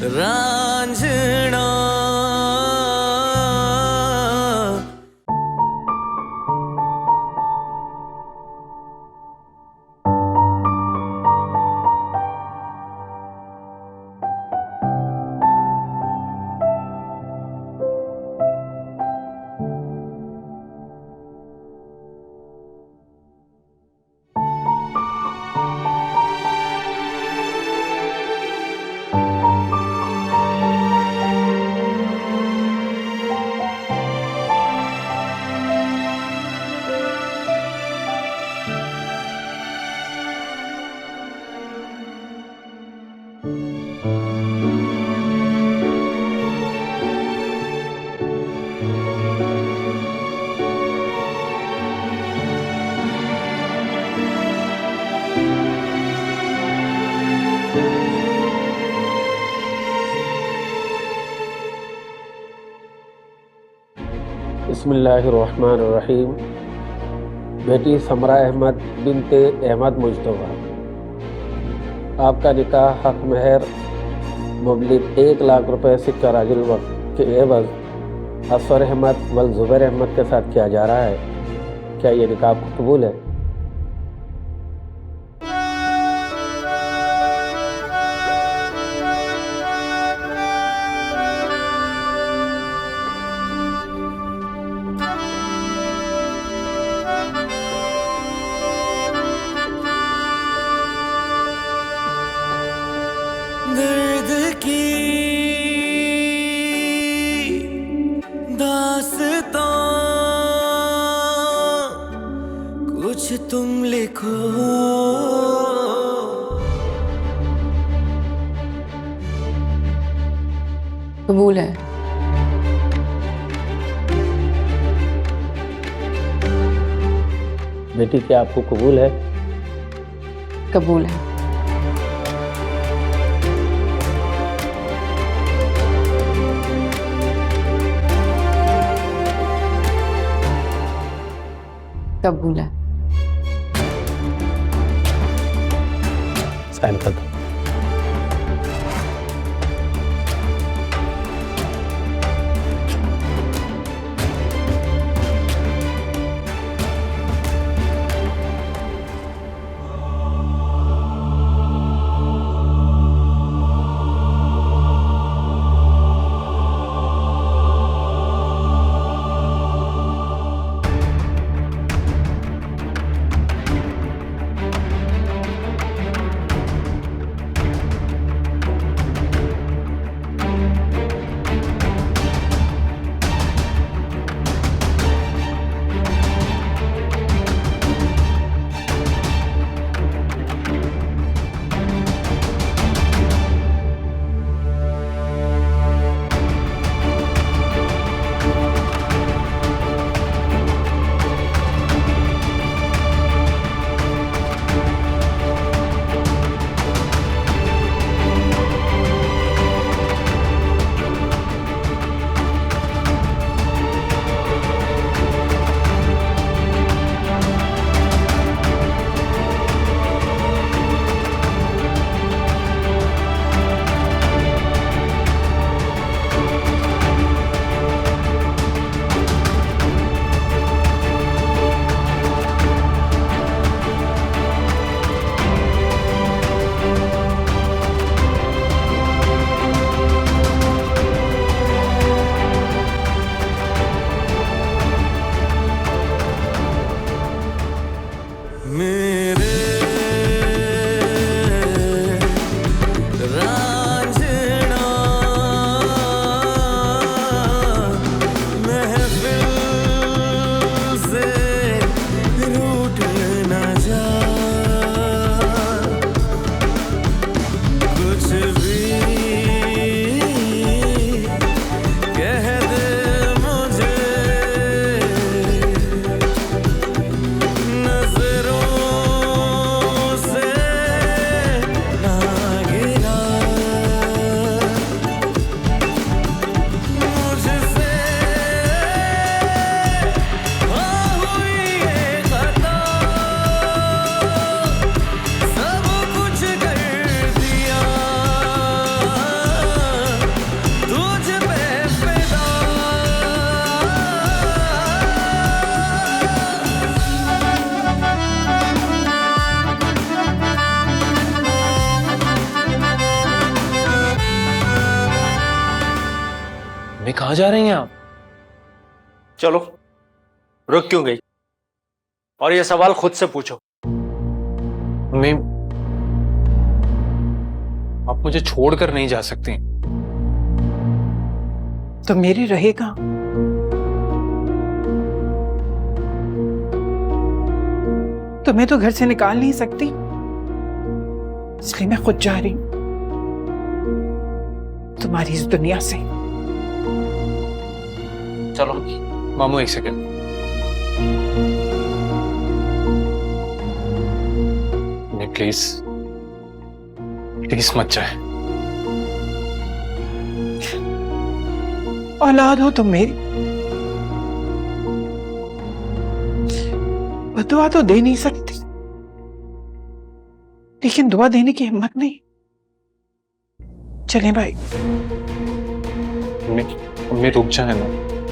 रांझना। बिस्मिल्लाहिर्रहमानिर्रहीम। बेटी समरा अहमद बिनते अहमद मुजतबा, आपका निकाह हक महर मुबलिग 1 लाख रुपए सिक्का राजुल वक्त के एवज असर अहमद व ज़ुबैर अहमद के साथ किया जा रहा है। क्या ये निकाह आपको कबूल है? दर्द की दास्तां कुछ तुम लिखो। कबूल है। बेटी, क्या आपको कबूल है? कबूल है। कबूल है। साइन कर दो। अम्मी कहाँ जा रही हैं आप? चलो, रुक क्यों गई? और ये सवाल खुद से पूछो। अम्मी, आप मुझे छोड़कर नहीं जा सकती। तो मेरी रहेगा। तुम्हें तो घर से निकाल नहीं सकती, इसलिए मैं खुद जा रही हूं तुम्हारी इस दुनिया से। चलो मामू, एक सेकंड। प्लीज प्लीज मत जाए। औलाद हो तुम मेरी, बदुआ तो दे नहीं सकती, लेकिन दुआ देने की हिम्मत नहीं। चलें भाई। अम्मी, अम्मी रुक जाए ना।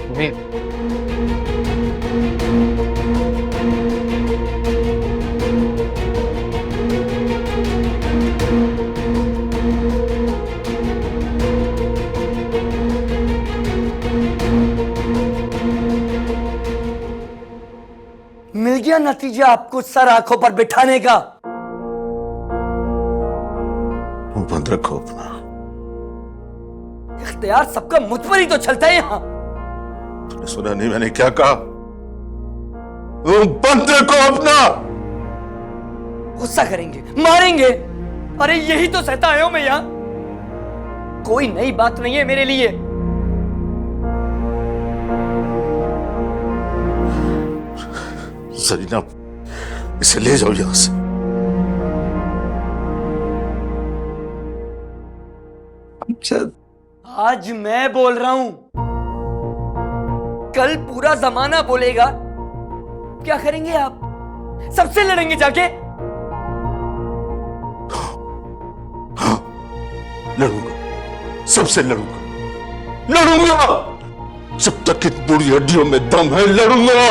अम्मी, मिल गया नतीजा आपको सर आंखों पर बिठाने का। मुंह बंद रखो अपना। इख्तियार सबका मुझ पर ही तो चलता है यहाँ। तूने सुना नहीं मैंने क्या कहा? मुंह बंद रखो अपना। गुस्सा करेंगे, मारेंगे। अरे यही तो सहता आया हूं मैं यहाँ। कोई नई बात नहीं है मेरे लिए। सरीना, इसे ले जाओ यहां से। आज मैं बोल रहा हूं, कल पूरा जमाना बोलेगा। क्या करेंगे आप? सबसे लड़ेंगे जाके? हाँ, लड़ूंगा, सबसे लड़ूंगा, लड़ूंगा। जब तक इन बुरी हड्डियों में दम है, लड़ूंगा।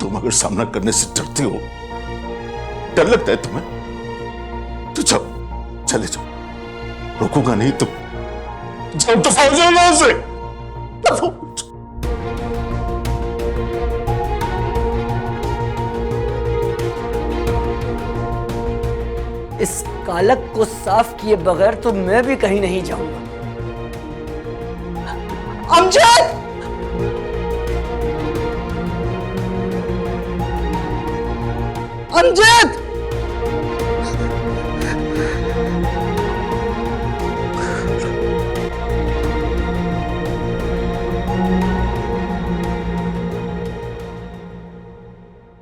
तुम अगर सामना करने से डरती हो, डर लगता है तुम्हें, तो जाओ, चले जाओ। रोकूंगा नहीं तुम। जाओ, दफा हो जाओ यहां से। इस कालक को साफ किए बगैर तो मैं भी कहीं नहीं जाऊंगा। अमजद! अमजद!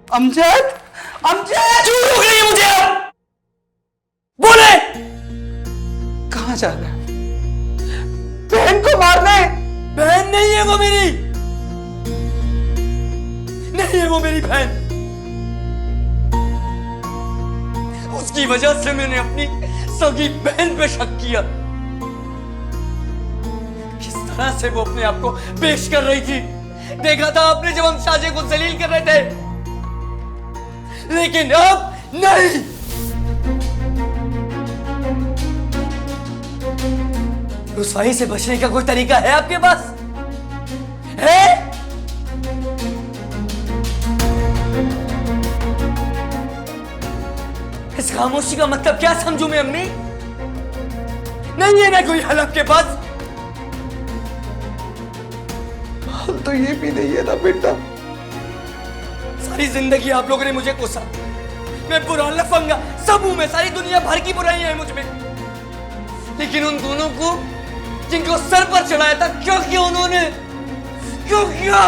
अमजद! अमजद! क्यों रोक रही है मुझे आप? बोले! कहां जा रहा है? बहन को मारना है? बहन नहीं है वो मेरी। नहीं है वो मेरी बहन। उसकी वजह से मैंने अपनी सगी बहन पे शक किया। किस तरह से वो अपने आप को पेश कर रही थी देखा था आपने जब हम शाजे को जलील कर रहे थे। लेकिन अब नहीं। रुसवाई से बचने का कोई तरीका है आपके पास? है? इस खामोशी का मतलब क्या समझूं मैं अम्मी? नहीं है ना कोई हल आपके पास? हल तो ये भी नहीं है ना बेटा। सारी जिंदगी आप लोगों ने मुझे कोसा। मैं बुरा लफंगा, सब हूं मैं, सारी दुनिया भर की बुराइयां हैं मुझ में। लेकिन उन दोनों को जिनको सर पर चढ़ाया था, क्यों किया उन्होंने? क्यों किया?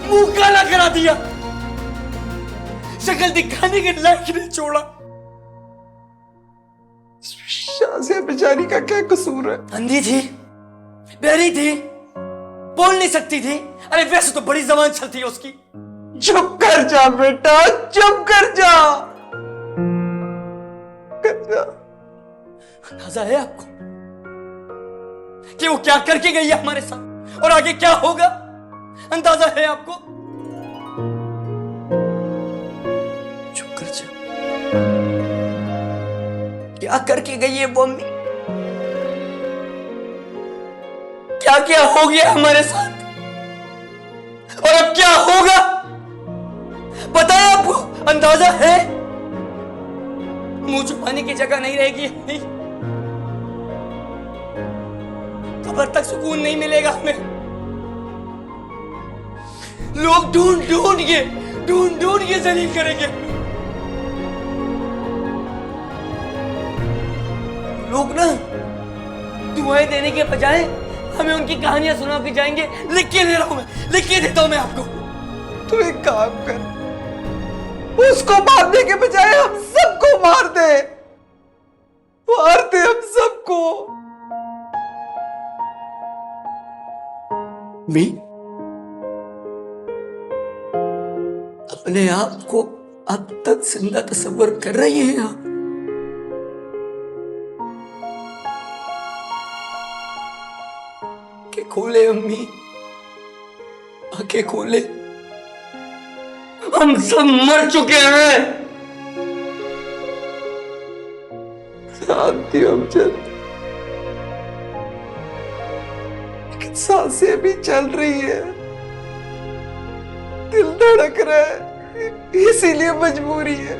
मुंह काला करा दिया, शक्ल दिखाने के लायक नहीं छोड़ा। शाज़िया बेचारी का क्या कसूर है? अंधी थी, बहरी थी, बोल नहीं सकती थी। अरे वैसे तो बड़ी जबान चलती है उसकी। चुप कर जा बेटा, चुप कर जा, कर जा। अंदाजा है आपको कि वो क्या करके गई है हमारे साथ और आगे क्या होगा? अंदाजा है आपको? चुप कर जा। क्या करके गई है वो अम्मी? क्या क्या हो गया हमारे साथ और अब क्या होगा पता है आपको? अंदाजा है? मुंह छुपाने की जगह नहीं रहेगी, नहीं। कब्र तक सुकून नहीं मिलेगा हमें। लोग ढूंढ ढूंढ के जलील करेंगे। लोग ना दुआएं देने के बजाय हमें उनकी कहानियां सुना के जाएंगे। लिख के दे रहा हूं मैं, लिख के देता हूं मैं आपको। तू एक काम कर, उसको मारने के बजाय हम सबको मार दे हम सबको। मी अपने आप को अब तक जिंदा तस्वर कर रही हैं आप? आंखें खोले अम्मी, आंखें खोले। हम सब मर चुके हैं। शांति अमजद, लेकिन सांसें भी चल रही है, दिल धड़क रहा है, इसीलिए मजबूरी है।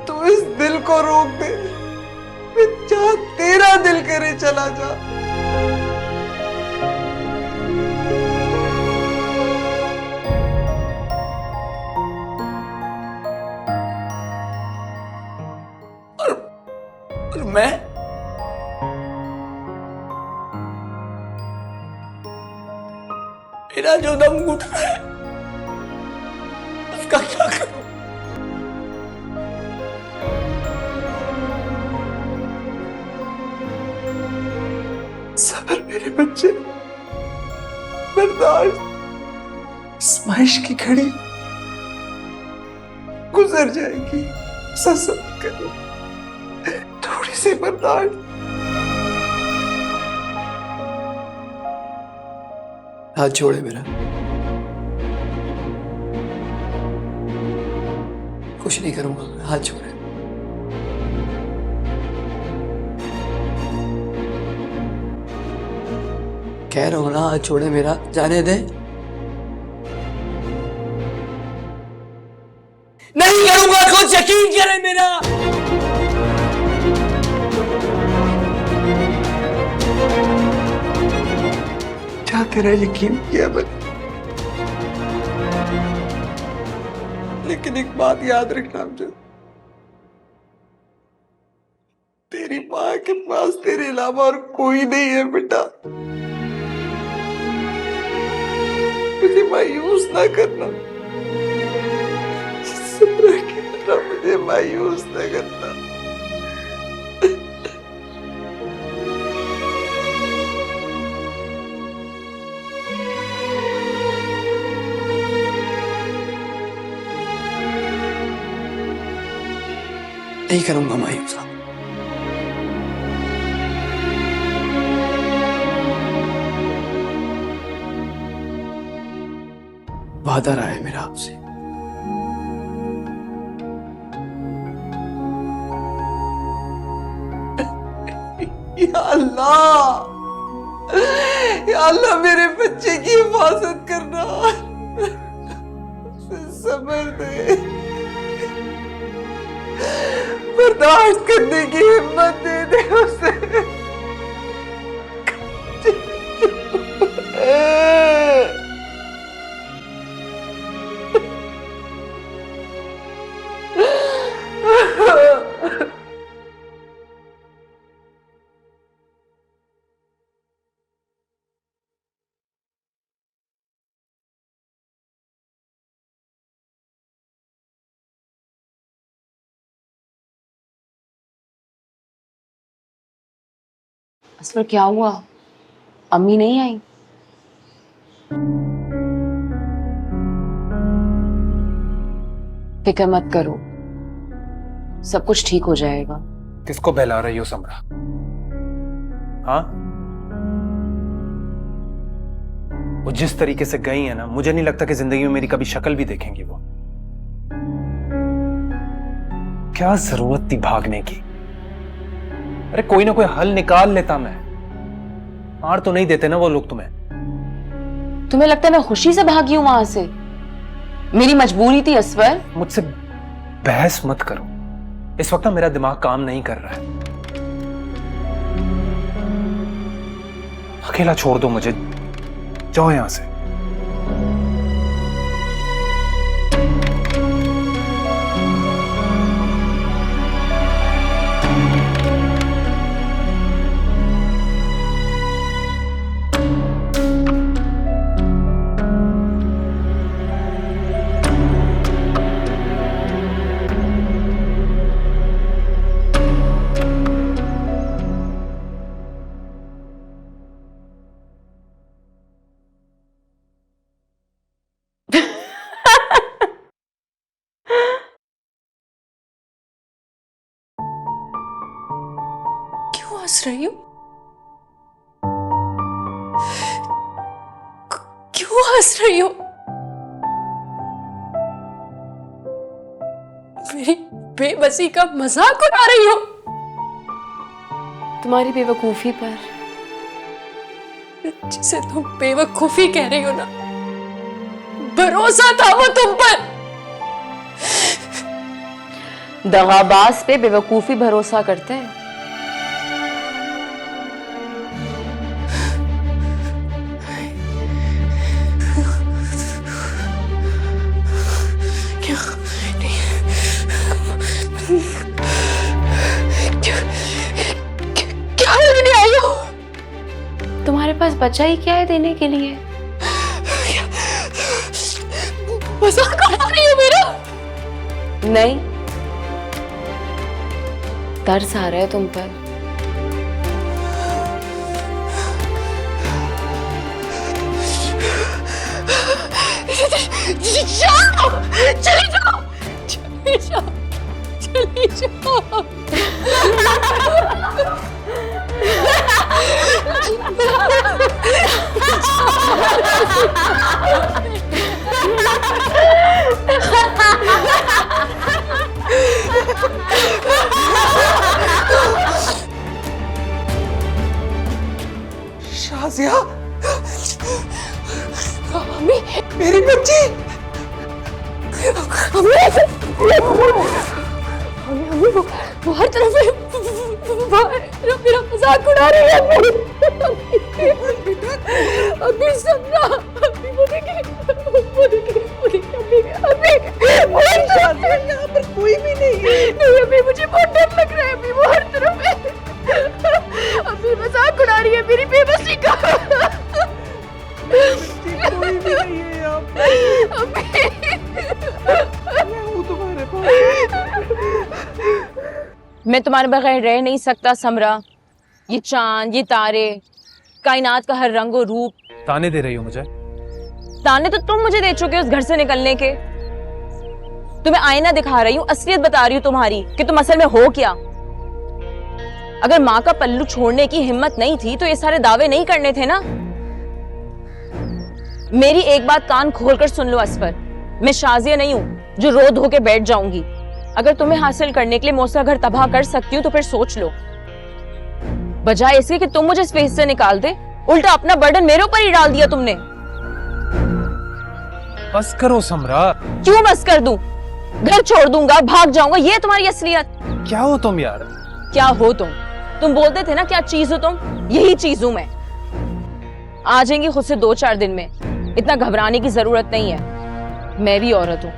तू इस दिल को रोक दे, मैं जहां तेरा दिल करे चला जा। और मैं मेरा जो दम घुट रहा है उसका क्या करूं? सबर मेरे बच्चे, बर्दाश्त। स्माइश की घड़ी गुजर जाएगी, सब्र करो, थोड़ी सी बर्दाश्त। हाथ छोड़े मेरा, कुछ नहीं करूंगा, हाथ छोड़े। कह रहा हूं ना, हाथ छोड़े मेरा, जाने दे। नहीं करूंगा, कुछ यकीन करे मेरा। क्या तेरा यकीन किया मैंने, लेकिन एक बात याद रखना मुझे, तेरी माँ के पास तेरे अलावा और कोई नहीं है बेटा। मुझे मायूस ना करना, सब्र की तरह मुझे मायूस ना करना। नहीं करूंगा मायूस। वादा रहा है मेरा आपसे। या अल्लाह, या अल्लाह मेरे बच्चे की हिफाजत करना, सब्र दे, बर्दाश्त करने की हिम्मत दे दे उसे। असर क्या हुआ? अम्मी नहीं आई? फिक्र मत करो, सब कुछ ठीक हो जाएगा। किसको बहला रही हो समरा? हाँ, वो जिस तरीके से गई है ना, मुझे नहीं लगता कि जिंदगी में मेरी कभी शक्ल भी देखेंगी वो। क्या जरूरत थी भागने की? अरे कोई ना कोई हल निकाल लेता मैं। मार तो नहीं देते ना वो लोग तुम्हें। तुम्हें लगता है मैं खुशी से भागी हूं वहां से? मेरी मजबूरी थी असवर। मुझसे बहस मत करो, इस वक्त ना मेरा दिमाग काम नहीं कर रहा है। अकेला छोड़ दो मुझे, जाओ यहां से। क्यों हंस रही हूँ? क्यों हंस रही हो? मेरी बेबसी का मजाक उड़ा रही हो? तुम्हारी बेवकूफी पर। जिसे तुम बेवकूफी कह रही हो ना, भरोसा था वो तुम पर। दगाबाज पे बेवकूफी भरोसा करते हैं। क्या लेने आई हो? तुम्हारे पास बचा ही क्या है देने के लिए? मजाक उड़ा रही हो मेरा? नहीं, तरस आ रहा है तुम पर। जाओ, चले जाओ, चले जाओ, चले जाओ। शाजिया, अम्मी, मेरी बच्ची। अम्मी वो हर तरफ मेरा मजाक उड़ा रही है। अम्मी सुनना, अम्मी वो देखिए अम्मी यहाँ पर कोई भी नहीं है। नहीं अम्मी, मुझे बहुत डर लग रहा है। अम्मी वो हर तरफ है। अम्मी मजाक उड़ा रही है मेरी बेबसी का। कोई भी नहीं है यहाँ पर। अम्मी मैं हूँ तुम्हारे पास। मैं तुम्हारे बगैर रह नहीं सकता समरा। ये चांद, ये तारे, कायनात का हर रंग और रूप। ताने दे रही हो मुझे? ताने तो तुम मुझे दे चुके हो उस घर से निकलने के। तुम्हें आईना दिखा रही हूँ, असलियत बता रही हूँ तुम्हारी कि तुम असल में हो क्या। अगर माँ का पल्लू छोड़ने की हिम्मत नहीं थी तो ये सारे दावे नहीं करने थे ना। मेरी एक बात कान खोलकर सुन लो असफर, मैं शाजिया नहीं हूं जो रो धो के बैठ जाऊंगी। अगर तुम्हें हासिल करने के लिए मैं उसका घर तबाह कर सकती हूँ तो फिर सोच लो। बजाय इसके कि तुम मुझे इस फेस से निकाल दे, उल्टा अपना बर्डन मेरे ऊपर ही डाल दिया तुमने। बस करो समरा। क्यों बस कर दूं? घर छोड़ दूंगा, भाग जाऊंगा, ये तुम्हारी असलियत? क्या हो तुम यार? क्या हो तुम? तुम बोलते थे ना क्या चीज हो तुम, यही चीज हूं मैं। आ जाएंगी खुद से 2-4 दिन में, इतना घबराने की जरूरत नहीं है। मैं भी औरत हूँ,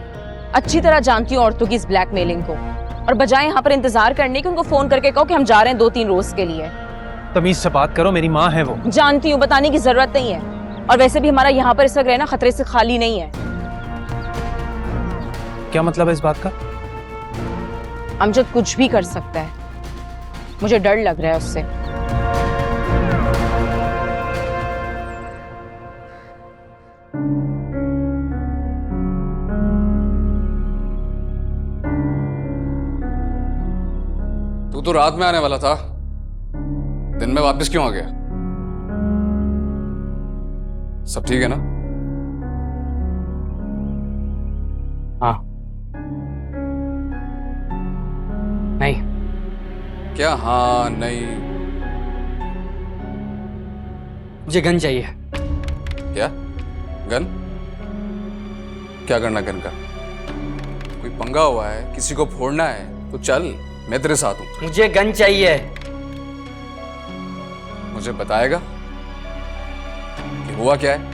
अच्छी तरह जानती हूँ औरतों की इस ब्लैकमेलिंग को। और बजाय यहाँ पर इंतजार करने के उनको फोन करके कहो कि हम जा रहे हैं 2-3 रोज के लिए। तमीज से बात करो, मेरी माँ है वो। जानती हूँ, बताने की जरूरत नहीं है। और वैसे भी हमारा यहाँ पर इस वक्त रहना खतरे से खाली नहीं है। क्या मतलब है इस बात का? अमजद कुछ भी कर सकता है, मुझे डर लग रहा है उससे। तू तो रात में आने वाला था, दिन में वापस क्यों आ गया? सब ठीक है ना? हाँ। नहीं, क्या हाँ नहीं? मुझे गन चाहिए। क्या गन? क्या करना गन का? कोई पंगा हुआ है, किसी को फोड़ना है तो चल, मैं तेरे साथ हूं। मुझे गन चाहिए। मुझे बताएगा कि हुआ क्या है?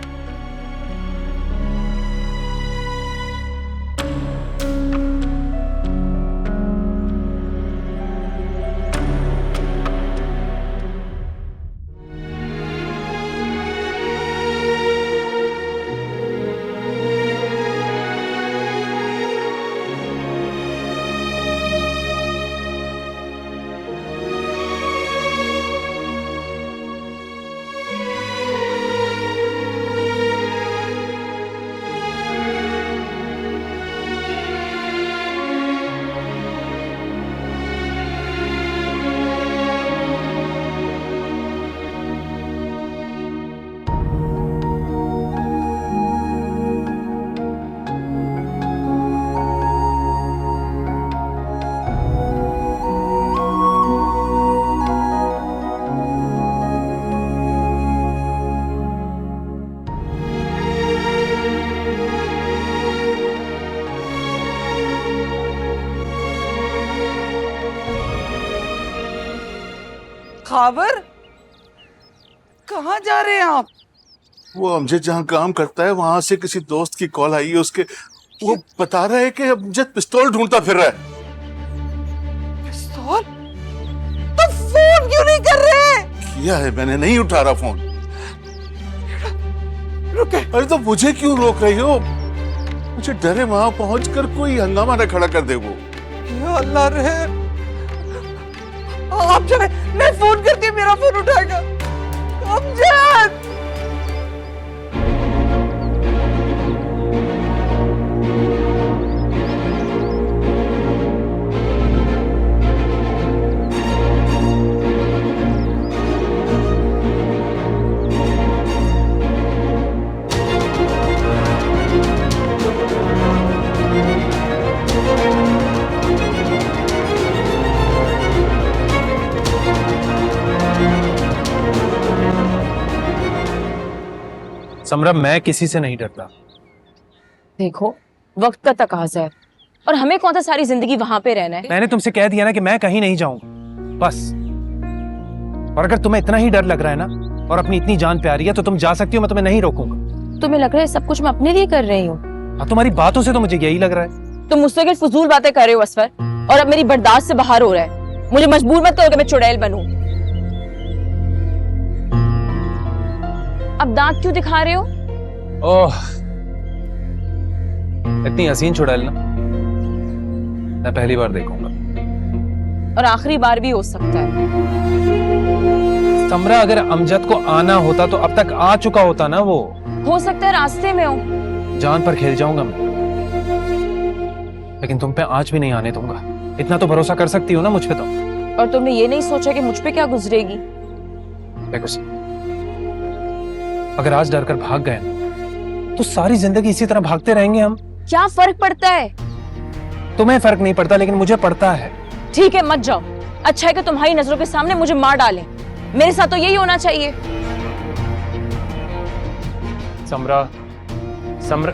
खाबर, कहाँ जा रहे हैं आप? वो अमजद जहाँ काम करता है वहां से किसी दोस्त की कॉल आई है उसके। वो बता रहा है कि अमजद पिस्तौल ढूंढता फिर रहा है। पिस्तौल? तो फोन क्यों नहीं कर रहे? किया है मैंने, नहीं उठा रहा फोन। रुके। अरे तो मुझे क्यों रोक रही हो? मुझे डरे वहां पहुंचकर कोई हंगामा न खड़ा कर दे वो। या अल्लाह रहे, आप चले, मैं फोन करती हूँ, मेरा फोन उठाएगा। अमजद! समरा, मैं किसी से नहीं डरता। देखो, वक्त का तकाजा है और हमें कौन सा सारी जिंदगी वहां पे रहना है। मैंने तुमसे कह दिया ना कि मैं कहीं नहीं जाऊंगा, बस। और अगर तुम्हें इतना ही डर लग रहा है ना और अपनी इतनी जान प्यारी है तो तुम जा सकती हो, मैं तुम्हें नहीं रोकूंगा। तुम्हें लग रहा है सब कुछ मैं अपने लिए कर रही हूँ? हाँ, तुम्हारी बातों से तो मुझे यही लग रहा है। तुम मुझसे के फजूल बातें कर रहे हो असफर, और अब मेरी बर्दाश्त से बाहर हो रहा है। मुझे मजबूर मत करो कि मैं चुड़ैल बनूं। अब दांत क्यों दिखा रहे हो? ओह, इतनी हसीन चुड़ैल ना मैं पहली बार देखूंगा, और आखिरी बार भी हो सकता है। समरा, अगर अमजद को आना होता तो अब तक आ चुका होता ना। वो हो सकता है रास्ते में हो। जान पर खेल जाऊंगा मैं, लेकिन तुम पे आज भी नहीं आने दूंगा। इतना तो भरोसा कर सकती हो ना मुझ पे तुम। और तुमने ये नहीं सोचा कि मुझ पे क्या गुजरेगी? देखो, अगर आज डर कर भाग गए ना तो सारी जिंदगी इसी तरह भागते रहेंगे हम। क्या फर्क पड़ता है? तुम्हें फर्क नहीं पड़ता, लेकिन मुझे पड़ता है। ठीक है, मत जाओ। अच्छा है कि तुम्हारी नजरों के सामने मुझे मार डालें। मेरे साथ तो यही होना चाहिए। समरा, समरा,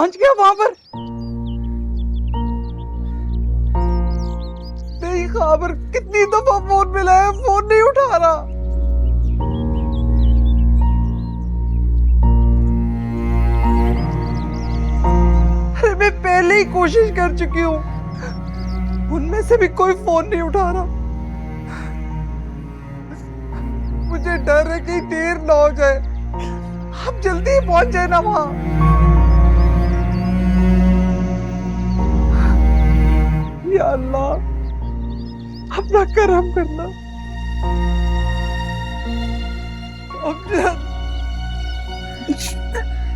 पहुंच गया वहां पर? नहीं खबर, कितनी दफा फोन मिलाया, फोन नहीं उठा रहा। अरे मैं पहले ही कोशिश कर चुकी हूँ, उनमें से भी कोई फोन नहीं उठा रहा। मुझे डर है कि देर ना हो जाए, आप जल्दी ही पहुंच जाए ना वहां। या अल्लाह, अपना करम करना। अब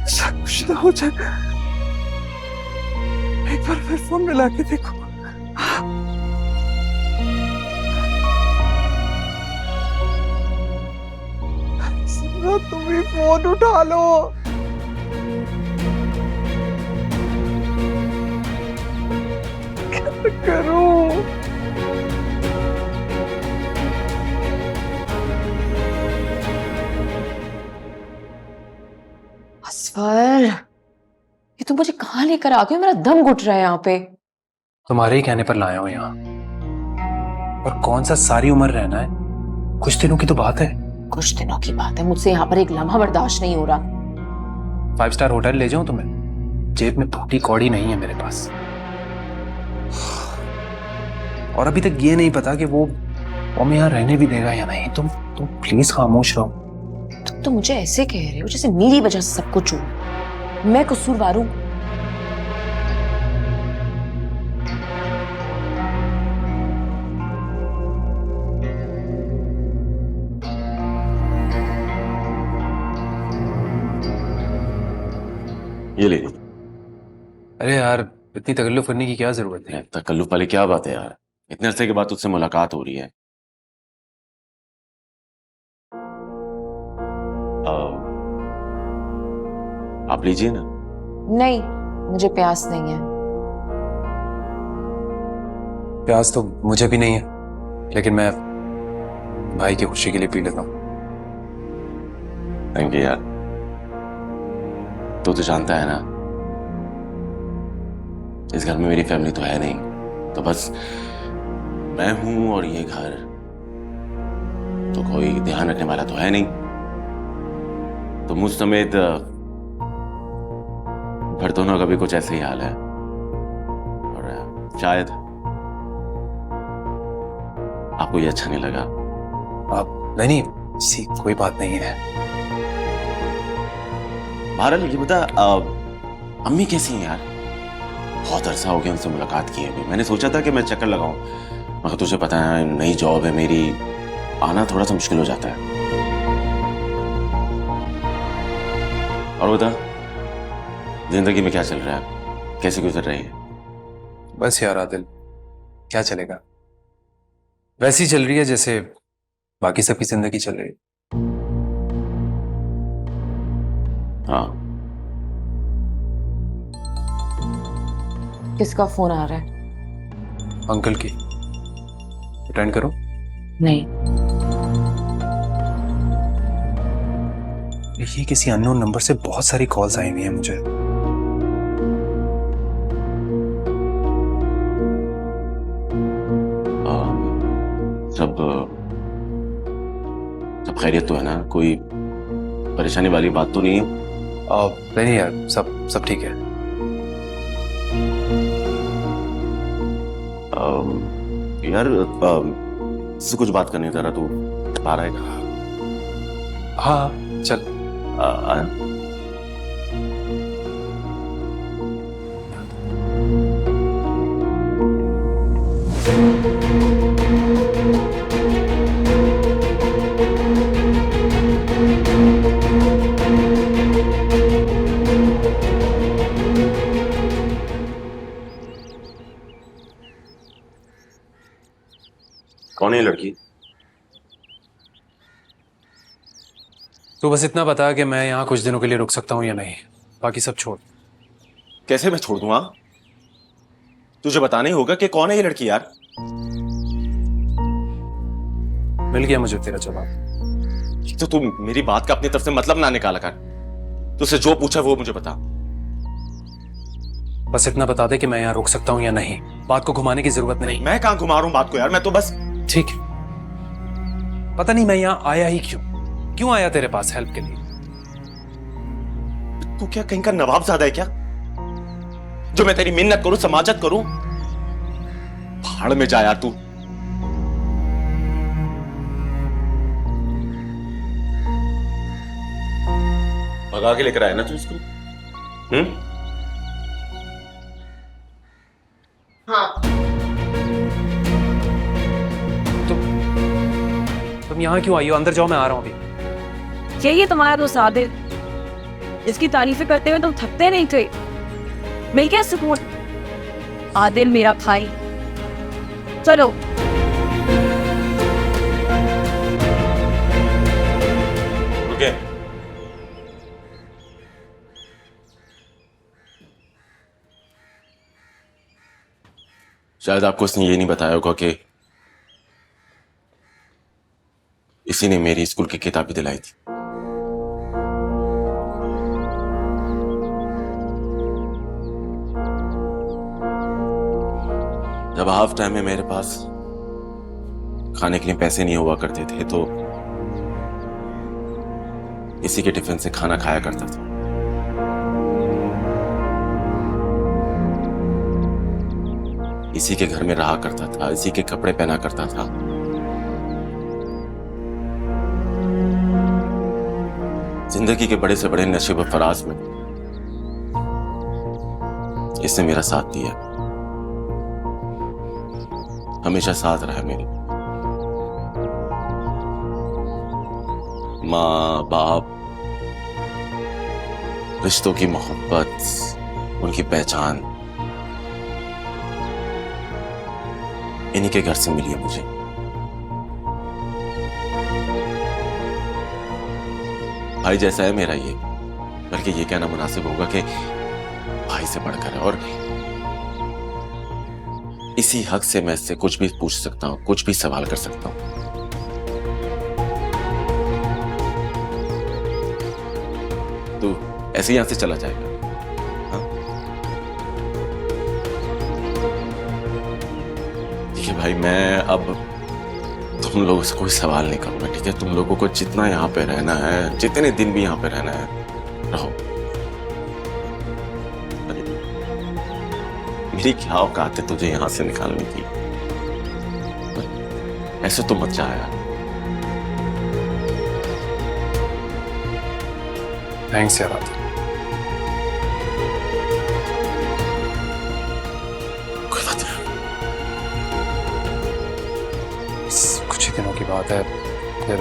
सब कुछ ना हो जाए, एक बार फिर फोन मिला के देखो। सिमरा, तुम ही फोन उठा लो। क्या करूं? असफर, ये तुम मुझे कहाँ लेकर आ गए हो? मेरा दम घुट रहा है यहाँ पे। तुम्हारे ही कहने पर लाया हूं यहाँ। और कौन सा सारी उम्र रहना है, कुछ दिनों की तो बात है। कुछ दिनों की बात है, मुझसे यहाँ पर एक लम्हा बर्दाश्त नहीं हो रहा। 5 स्टार होटल ले जाऊं तुम्हें? जेब में फूटी कौड़ी नहीं है मेरे पास। और अभी तक ये नहीं पता कि वो हमें यहाँ रहने भी देगा या नहीं। तुम प्लीज खामोश रहो। तुम तो मुझे ऐसे कह रहे हो जैसे मेरी वजह से सब कुछ हुआ, मैं कसूरवार हूं। ये ले ली। अरे यार, इतनी तकल्लुफ करने की क्या जरूरत है? तकल्लुफ वाली क्या बात है यार, इतने अरसे के बाद तुझसे मुलाकात हो रही है। आप लीजिए ना। नहीं, मुझे प्यास नहीं है। प्यास तो मुझे भी नहीं है, लेकिन मैं भाई की खुशी के लिए पी लेता हूँ। थैंक यू यार। तो जानता है ना, इस घर में मेरी फैमिली तो है नहीं, तो बस मैं हूं और ये घर, तो कोई ध्यान रखने वाला तो है नहीं। तो मुझ समेत घर दोनों का भी कुछ ऐसे ही हाल है। और शायद आपको ये अच्छा नहीं लगा। आप नहीं, कोई बात नहीं है। बहरहाल ये बता, अम्मी कैसी हैं यार? बहुत अरसा हो गया उनसे मुलाकात किए हुए। मैंने सोचा था कि मैं चक्कर लगाऊं, मगर तुझे पता है नई जॉब है मेरी, आना थोड़ा सा मुश्किल हो जाता है। और बता, जिंदगी में क्या चल रहा है, कैसे गुजर रही है? बस यार आदिल, क्या चलेगा, वैसी ही चल रही है जैसे बाकी सबकी जिंदगी चल रही है। हाँ। किसका फोन आ रहा है? अंकल की। अटेंड करो। नहीं। ये किसी अननोन नंबर से बहुत सारी कॉल्स आई हुई हैं मुझे। सब खैरियत तो है ना? कोई परेशानी वाली बात तो नहीं है? नहीं यार, सब ठीक है। यार से कुछ बात करनी, जरा तू आ रहा है? हाँ चल। आया? कौन है लड़की? तो बस इतना बता कि मैं यहाँ कुछ दिनों के लिए रुक सकता हूँ या नहीं, बाकी सब छोड़। कैसे मैं छोड़ दूंगा? तुझे बताना ही होगा कि कौन है ये लड़की यार। मिल गया मुझे तेरा जवाब। तो तू मेरी बात का अपनी तरफ से मतलब ना निकाला कर। तुझसे जो पूछा वो मुझे बता। बस इतना बता दे कि मैं यहाँ रुक सकता हूँ या नहीं। बात को घुमाने की जरूरत नहीं। मैं कहां घुमा रहा हूं बात को यार, मैं तो बस। ठीक है, पता नहीं मैं यहाँ आया ही क्यों आया तेरे पास हेल्प के लिए। तू क्या कहीं का नवाबजादा है क्या, जो मैं तेरी मिन्नत करूं, समाजत करूं? भाड़ में जा यार तू। भगा के लेकर आया ना तू इसको? हाँ। तुम यहाँ क्यों आई हो? अंदर जाओ, मैं आ रहा हूँ अभी। यही है तुम्हारा दोस्त आदिल, इसकी तारीफें करते हुए तुम थकते नहीं थे। मिल गया सुकून। आदिल मेरा भाई। चलो रुके। शायद आपको उसने ये नहीं बताया होगा कि इसी ने मेरी स्कूल की किताबें दिलाई थी। जब हाफ टाइम में मेरे पास खाने के लिए पैसे नहीं हुआ करते थे तो इसी के टिफिन से खाना खाया करता था। इसी के घर में रहा करता था, इसी के कपड़े पहना करता था। जिंदगी के बड़े से बड़े नशे व फराज में इसने मेरा साथ दिया, हमेशा साथ रहा मेरे। माँ बाप, रिश्तों की मोहब्बत, उनकी पहचान इन्हीं के घर से मिली है मुझे। भाई जैसा है मेरा ये, बल्कि ये कहना मुनासिब होगा कि भाई से बढ़कर है। और इसी हक से मैं इससे कुछ भी पूछ सकता हूं, कुछ भी सवाल कर सकता हूं। तू ऐसे यहां से चला जाएगा? हाँ? ठीक है भाई, मैं अब तुम लोगों से कोई सवाल नहीं करूंगा, ठीक है? तुम लोगों को जितना यहाँ पे रहना है, जितने दिन भी यहाँ पे रहना है, रहो। मेरी क्या औकात है तुझे यहाँ से निकालने की? ऐसे तो मत जा यार। थैंक्स यार। कोई बात नहीं, कुछ ही दिनों की बात है, फिर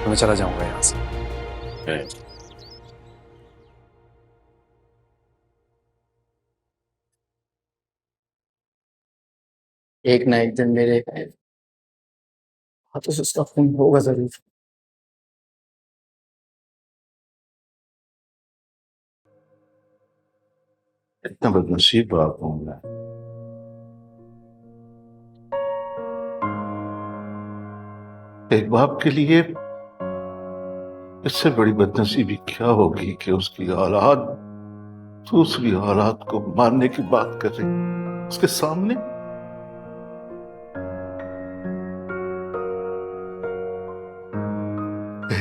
मैं चला जाऊंगा यहाँ से। एक ना एक दिन मेरे हाथों से उसका खून होगा जरूर। इतना बदनसीब बाप हूं मैं। एक बाप के लिए इससे बड़ी बदनसीबी क्या होगी कि उसकी औलाद दूसरी औलाद को मारने की बात कर रही उसके सामने।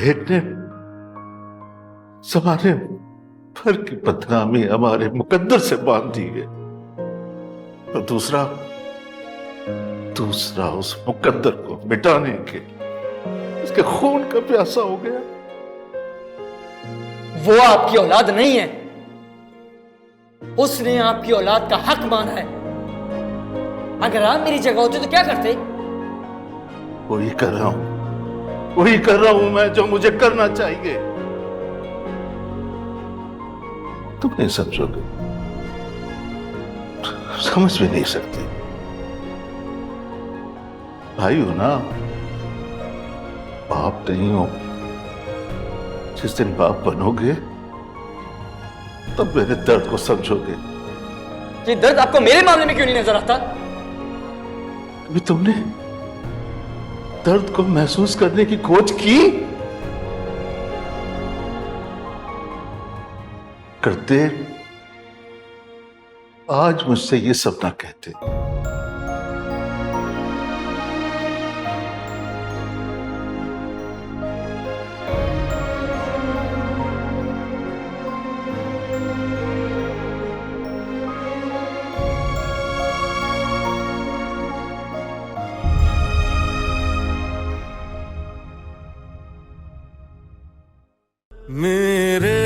एक ने जमाने भर की बदनामी हमारे मुकद्दर से बांध दी है, और दूसरा उस मुकद्दर को मिटाने के उसके खून का प्यासा हो गया। वो आपकी औलाद नहीं है, उसने आपकी औलाद का हक माना है। अगर आप मेरी जगह होते तो क्या करते? वही कर रहा हूं मैं जो मुझे करना चाहिए। तुम नहीं समझोगे, समझ भी नहीं सकते। भाई हो ना, बाप नहीं हो। जिस दिन बाप बनोगे तब मेरे दर्द को समझोगे। ये दर्द आपको मेरे मामले में क्यों नहीं नजर आता? अभी तुमने दर्द को महसूस करने की खोज की? आज मुझसे ये सब ना कहते। मेरे